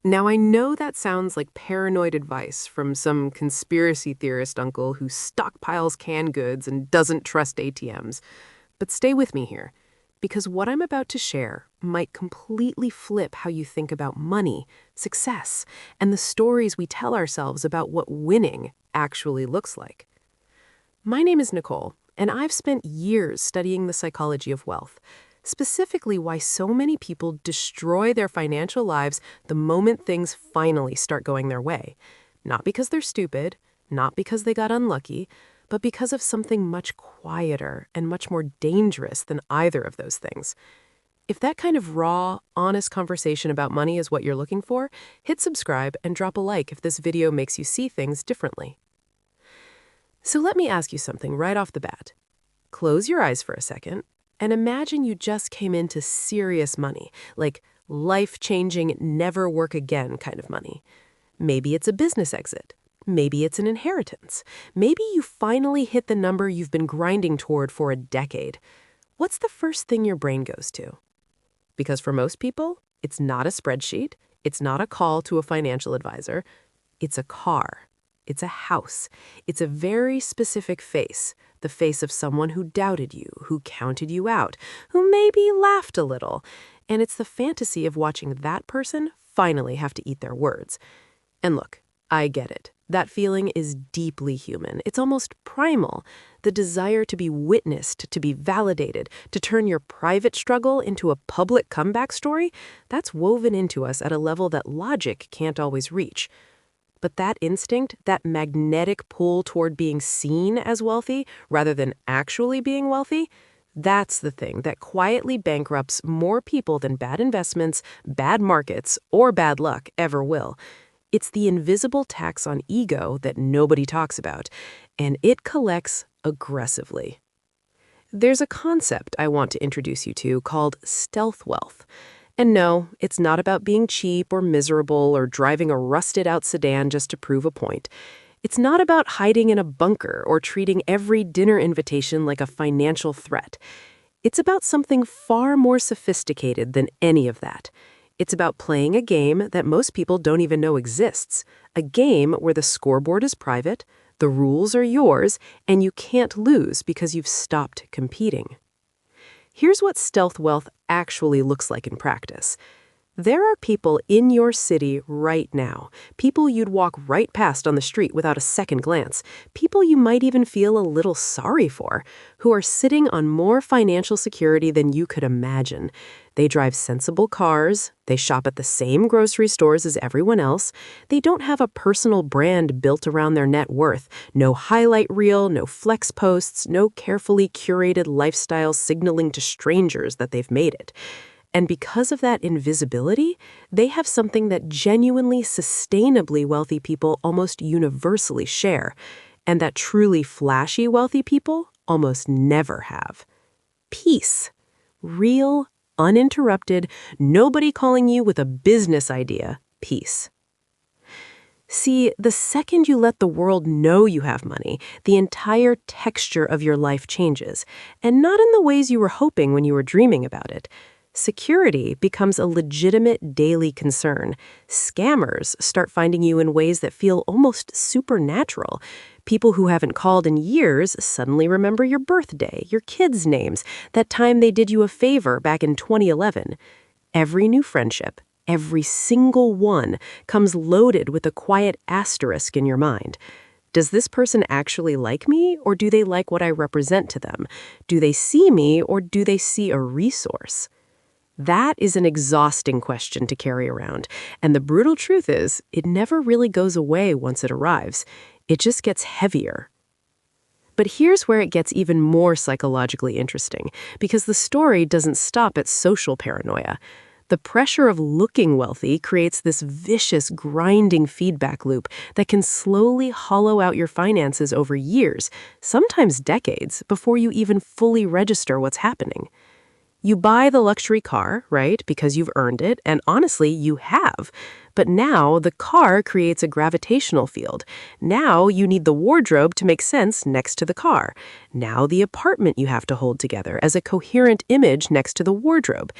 Now, I know that sounds like paranoid advice from some conspiracy theorist uncle who stockpiles canned goods and doesn't trust ATMs. But stay with me here, because what I'm about to share might completely flip how you think about money, success, and the stories we tell ourselves about what winning actually looks like. My name is Nicole, and I've spent years studying the psychology of wealth, specifically why so many people destroy their financial lives the moment things finally start going their way. Not because they're stupid, not because they got unlucky, but because of something much quieter and much more dangerous than either of those things. If that kind of raw, honest conversation about money is what you're looking for, hit subscribe and drop a like if this video makes you see things differently. So let me ask you something right off the bat. Close your eyes for a second and imagine you just came into serious money, like life-changing, never work again kind of money. Maybe it's a business exit. Maybe it's an inheritance. Maybe you finally hit the number you've been grinding toward for a decade. What's the first thing your brain goes to? Because for most people, it's not a spreadsheet. It's not a call to a financial advisor. It's a car. It's a house. It's a very specific face, the face of someone who doubted you, who counted you out, who maybe laughed a little. And it's the fantasy of watching that person finally have to eat their words. And look, I get it. That feeling is deeply human. It's almost primal. The desire to be witnessed, to be validated, to turn your private struggle into a public comeback story, that's woven into us at a level that logic can't always reach. But that instinct, that magnetic pull toward being seen as wealthy rather than actually being wealthy, that's the thing that quietly bankrupts more people than bad investments, bad markets, or bad luck ever will. It's the invisible tax on ego that nobody talks about, and it collects aggressively. There's a concept I want to introduce you to called stealth wealth. And no, it's not about being cheap or miserable or driving a rusted-out sedan just to prove a point. It's not about hiding in a bunker or treating every dinner invitation like a financial threat. It's about something far more sophisticated than any of that. It's about playing a game that most people don't even know exists, a game where the scoreboard is private, the rules are yours, and you can't lose because you've stopped competing. Here's what stealth wealth actually looks like in practice. There are people in your city right now, people you'd walk right past on the street without a second glance, people you might even feel a little sorry for, who are sitting on more financial security than you could imagine. They drive sensible cars, they shop at the same grocery stores as everyone else, they don't have a personal brand built around their net worth, no highlight reel, no flex posts, no carefully curated lifestyle signaling to strangers that they've made it. And because of that invisibility, they have something that genuinely, sustainably wealthy people almost universally share, and that truly flashy wealthy people almost never have. Peace. Real, uninterrupted, nobody calling you with a business idea, peace. See, the second you let the world know you have money, the entire texture of your life changes, and not in the ways you were hoping when you were dreaming about it. Security becomes a legitimate daily concern. Scammers start finding you in ways that feel almost supernatural. People who haven't called in years suddenly remember your birthday, your kids' names, that time they did you a favor back in 2011. Every new friendship, every single one, comes loaded with a quiet asterisk in your mind. Does this person actually like me, or do they like what I represent to them? Do they see me, or do they see a resource? That is an exhausting question to carry around, and the brutal truth is, it never really goes away once it arrives. It just gets heavier. But here's where it gets even more psychologically interesting, because the story doesn't stop at social paranoia. The pressure of looking wealthy creates this vicious, grinding feedback loop that can slowly hollow out your finances over years, sometimes decades, before you even fully register what's happening. You buy the luxury car, right, because you've earned it, and honestly, you have. But now the car creates a gravitational field. Now you need the wardrobe to make sense next to the car. Now the apartment you have to hold together as a coherent image next to the wardrobe.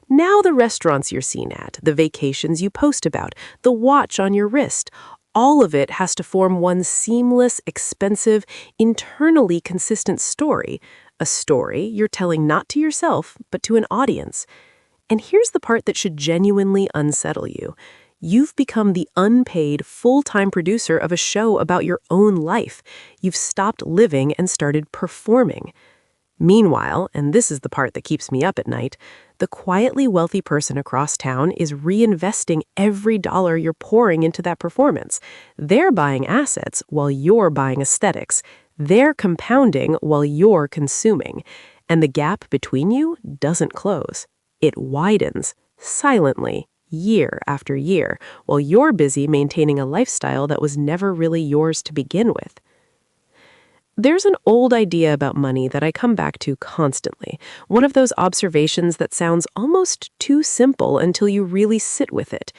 Now the restaurants you're seen at, the vacations you post about, the watch on your wrist, all of it has to form one seamless, expensive, internally consistent story. A story you're telling not to yourself, but to an audience. And here's the part that should genuinely unsettle you. You've become the unpaid, full-time producer of a show about your own life. You've stopped living and started performing. Meanwhile, and this is the part that keeps me up at night, the quietly wealthy person across town is reinvesting every dollar you're pouring into that performance. They're buying assets while you're buying aesthetics. They're compounding while you're consuming. And the gap between you doesn't close. It widens, silently, year after year, while you're busy maintaining a lifestyle that was never really yours to begin with. There's an old idea about money that I come back to constantly, one of those observations that sounds almost too simple until you really sit with it.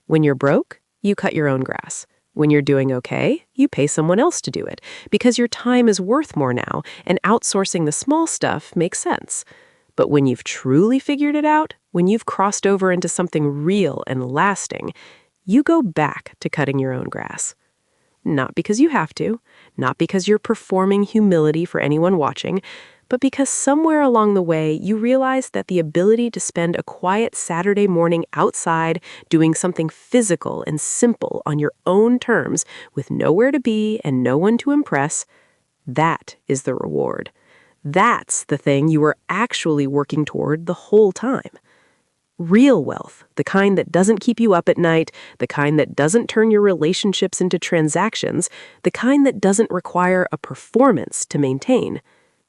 When you're broke, you cut your own grass. When you're doing okay, you pay someone else to do it, because your time is worth more now, and outsourcing the small stuff makes sense. But when you've truly figured it out, when you've crossed over into something real and lasting, you go back to cutting your own grass. Not because you have to, not because you're performing humility for anyone watching, but because somewhere along the way you realize that the ability to spend a quiet Saturday morning outside doing something physical and simple on your own terms with nowhere to be and no one to impress, that is the reward. That's the thing you were actually working toward the whole time. Real wealth, the kind that doesn't keep you up at night, the kind that doesn't turn your relationships into transactions, the kind that doesn't require a performance to maintain.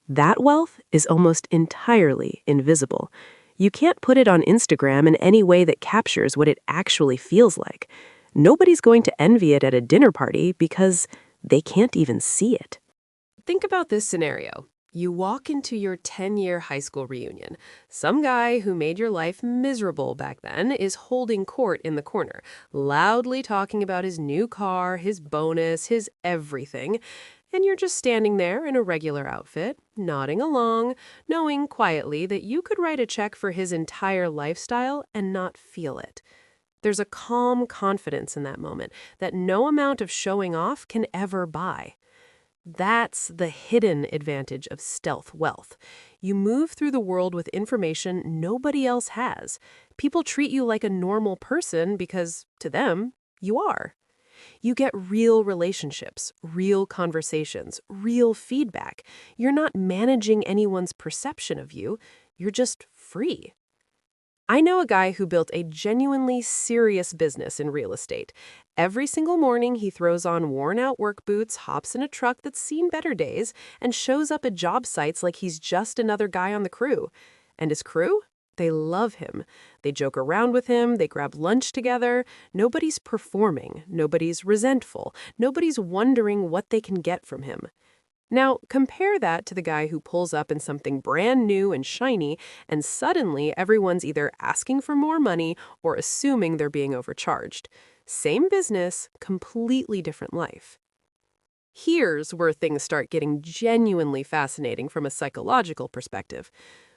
That wealth is almost entirely invisible. You can't put it on Instagram in any way that captures what it actually feels like. Nobody's going to envy it at a dinner party because they can't even see it. Think about this scenario. You walk into your 10-year high school reunion. Some guy who made your life miserable back then is holding court in the corner, loudly talking about his new car, his bonus, his everything. And you're just standing there in a regular outfit, nodding along, knowing quietly that you could write a check for his entire lifestyle and not feel it. There's a calm confidence in that moment that no amount of showing off can ever buy. That's the hidden advantage of stealth wealth. You move through the world with information nobody else has. People treat you like a normal person because, to them, you are. You get real relationships, real conversations, real feedback. You're not managing anyone's perception of you. You're just free. I know a guy who built a genuinely serious business in real estate. Every single morning, he throws on worn-out work boots, hops in a truck that's seen better days, and shows up at job sites like he's just another guy on the crew. And his crew? They love him. They joke around with him, they grab lunch together. Nobody's performing, nobody's resentful, nobody's wondering what they can get from him. Now, compare that to the guy who pulls up in something brand new and shiny, and suddenly everyone's either asking for more money or assuming they're being overcharged. Same business, completely different life. Here's where things start getting genuinely fascinating from a psychological perspective.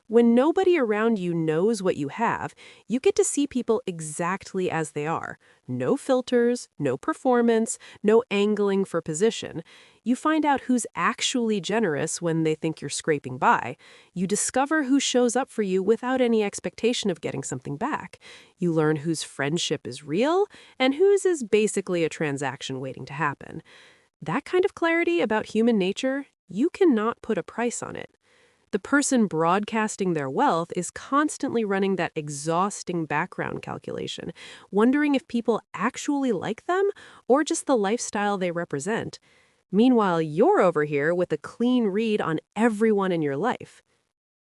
When nobody around you knows what you have, you get to see people exactly as they are. No filters, no performance, no angling for position. You find out who's actually generous when they think you're scraping by. You discover who shows up for you without any expectation of getting something back. You learn whose friendship is real and whose is basically a transaction waiting to happen. That kind of clarity about human nature, you cannot put a price on it. The person broadcasting their wealth is constantly running that exhausting background calculation, wondering if people actually like them or just the lifestyle they represent. Meanwhile, you're over here with a clean read on everyone in your life.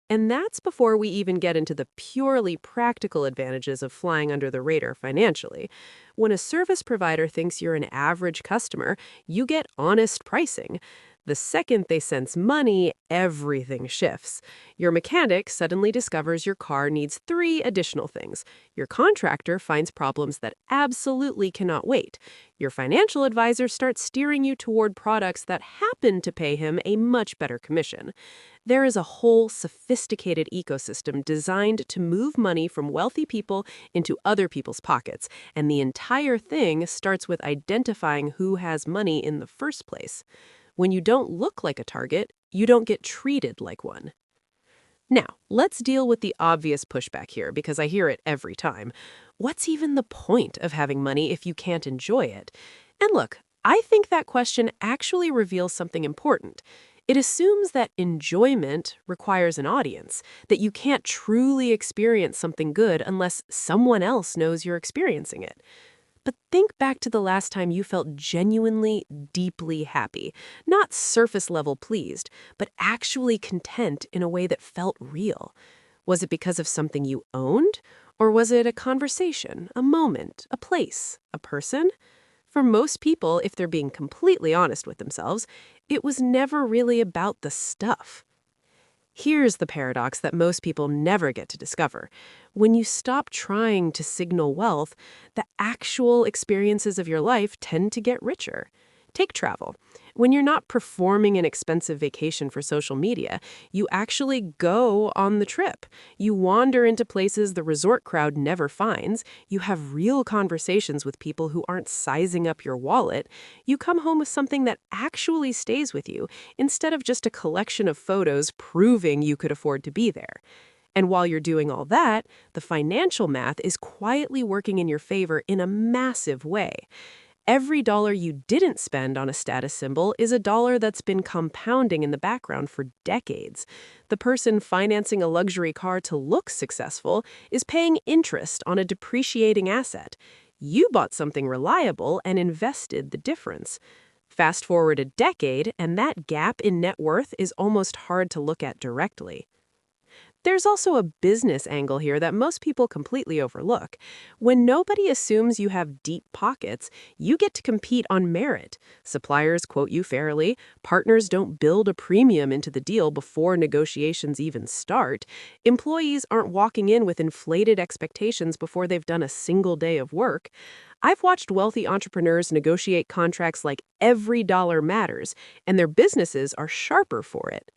And that's before we even get into the purely practical advantages of flying under the radar financially. When a service provider thinks you're an average customer, you get honest pricing. The second they sense money, everything shifts. Your mechanic suddenly discovers your car needs 3 additional things. Your contractor finds problems that absolutely cannot wait. Your financial advisor starts steering you toward products that happen to pay him a much better commission. There is a whole sophisticated ecosystem designed to move money from wealthy people into other people's pockets, and the entire thing starts with identifying who has money in the first place. When you don't look like a target, you don't get treated like one. Now, let's deal with the obvious pushback here because I hear it every time. What's even the point of having money if you can't enjoy it? And look, I think that question actually reveals something important. It assumes that enjoyment requires an audience, that you can't truly experience something good unless someone else knows you're experiencing it. But think back to the last time you felt genuinely, deeply happy. Not surface level pleased, but actually content in a way that felt real. Was it because of something you owned? Or was it a conversation, a moment, a place, a person? For most people, if they're being completely honest with themselves, it was never really about the stuff. Here's the paradox that most people never get to discover. When you stop trying to signal wealth, the actual experiences of your life tend to get richer. Take travel. When you're not performing an expensive vacation for social media, you actually go on the trip. You wander into places the resort crowd never finds. You have real conversations with people who aren't sizing up your wallet. You come home with something that actually stays with you, instead of just a collection of photos proving you could afford to be there. And while you're doing all that, the financial math is quietly working in your favor in a massive way. Every dollar you didn't spend on a status symbol is a dollar that's been compounding in the background for decades. The person financing a luxury car to look successful is paying interest on a depreciating asset. You bought something reliable and invested the difference. Fast forward a decade, and that gap in net worth is almost hard to look at directly. There's also a business angle here that most people completely overlook. When nobody assumes you have deep pockets, you get to compete on merit. Suppliers quote you fairly, partners don't build a premium into the deal before negotiations even start, employees aren't walking in with inflated expectations before they've done a single day of work. I've watched wealthy entrepreneurs negotiate contracts like every dollar matters, and their businesses are sharper for it.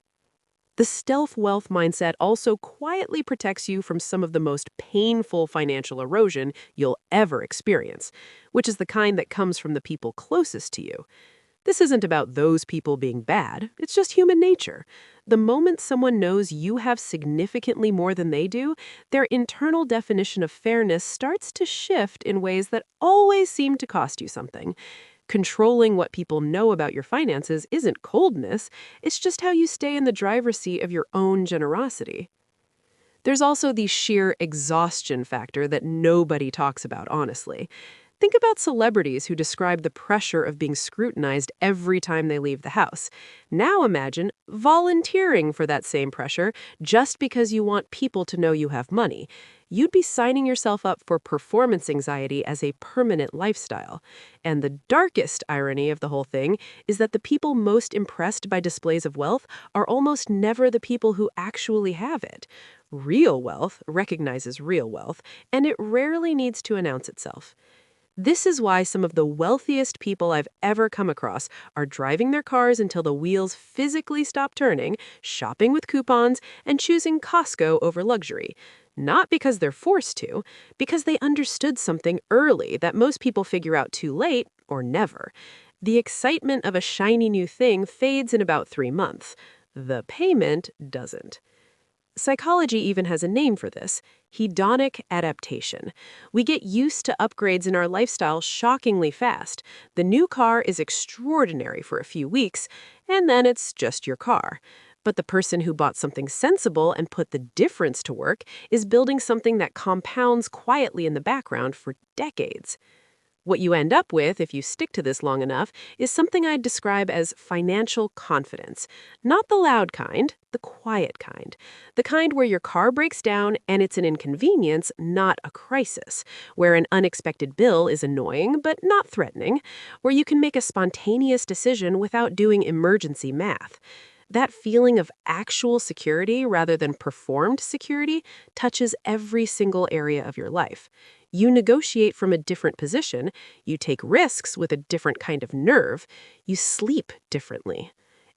The stealth wealth mindset also quietly protects you from some of the most painful financial erosion you'll ever experience, which is the kind that comes from the people closest to you. This isn't about those people being bad, it's just human nature. The moment someone knows you have significantly more than they do, their internal definition of fairness starts to shift in ways that always seem to cost you something. Controlling what people know about your finances isn't coldness, it's just how you stay in the driver's seat of your own generosity. There's also the sheer exhaustion factor that nobody talks about, honestly. Think about celebrities who describe the pressure of being scrutinized every time they leave the house. Now imagine volunteering for that same pressure just because you want people to know you have money. You'd be signing yourself up for performance anxiety as a permanent lifestyle. And the darkest irony of the whole thing is that the people most impressed by displays of wealth are almost never the people who actually have it. Real wealth recognizes real wealth, and it rarely needs to announce itself. This is why some of the wealthiest people I've ever come across are driving their cars until the wheels physically stop turning, shopping with coupons, and choosing Costco over luxury. Not because they're forced to, because they understood something early that most people figure out too late or never. The excitement of a shiny new thing fades in about 3 months. The payment doesn't. Psychology even has a name for this: hedonic adaptation. We get used to upgrades in our lifestyle shockingly fast. The new car is extraordinary for a few weeks, and then it's just your car. But the person who bought something sensible and put the difference to work is building something that compounds quietly in the background for decades. What you end up with, if you stick to this long enough, is something I'd describe as financial confidence. Not the loud kind, the quiet kind. The kind where your car breaks down and it's an inconvenience, not a crisis. Where an unexpected bill is annoying, but not threatening. Where you can make a spontaneous decision without doing emergency math. That feeling of actual security rather than performed security touches every single area of your life. You negotiate from a different position, you take risks with a different kind of nerve, you sleep differently.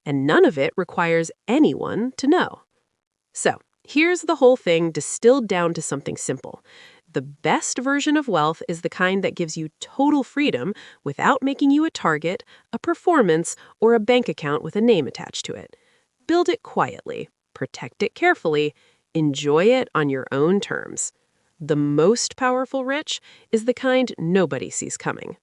And none of it requires anyone to know. So, here's the whole thing distilled down to something simple. The best version of wealth is the kind that gives you total freedom without making you a target, a performance, or a bank account with a name attached to it. Build it quietly, protect it carefully, enjoy it on your own terms. The most powerful rich is the kind nobody sees coming.